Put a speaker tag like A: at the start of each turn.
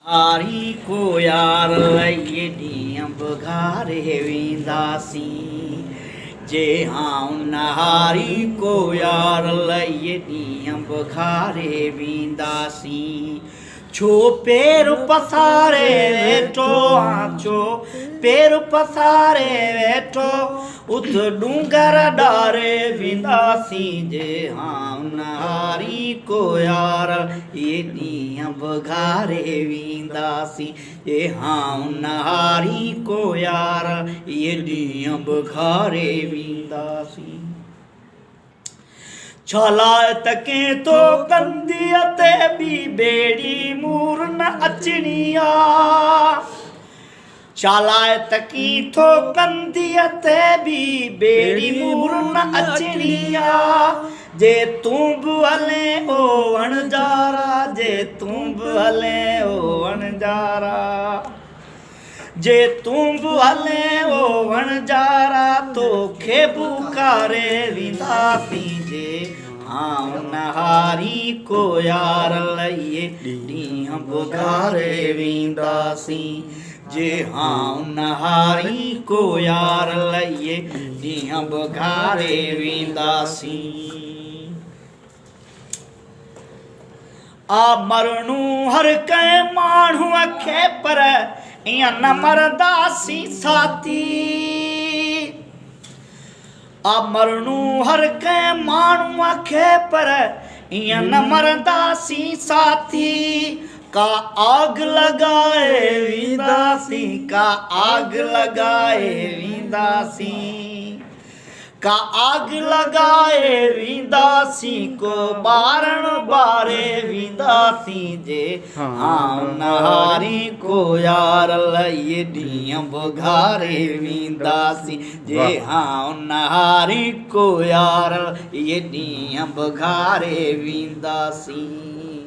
A: हारी को यार ये ॾींहं बुघारे वेंदासीं जे हां नहारी को यार ये ॾींहं बुघारे वेंदासीं छो पेर पसारे वेठो छो पेर पसारे वेठो उथ डूंगर डारे वेंदासीं जे हां नहारी को यार ये ॾींहं बुघारे वेंदासीं जे हां नहारी को यार ये ॾींहं बुघारे वेंदासीं छालाए तके तो कंदीअ ते बि बेड़ी मूर न अचणी आ चालाए तकी थो कंदीअ ते बि बेड़ी मूर न अचणी आ जे तूं बि हले ओ वणजारा जे तूं बि हले ओ वणजारा जे तूं बि हले ओ वणजारा तोखे बुखारे वेंदासीं जे हां नहारी को यार ये ॾींहं बुघारे वेंदासीं जे हां नहारी को यार ये ॾींहं बुघारे वेंदासीं आ मरणू हर कंहिं माण्हूअ खे पर ईअं न मरदासीं साथी आ मरणू हर कंहिं माण्हूअ खे पर ईअं न मरदासीं साथी का आग लगाए वेंदासीं का आग लगाए वेंदासीं का आग लगाए वेंदासीं को ॿारण ॿारे वेंदासीं जे हां नहारी को यार ये ॾींहं बुघारे वेंदासीं जे हां नहारी को यार ये ॾींहं बुघारे वेंदासीं।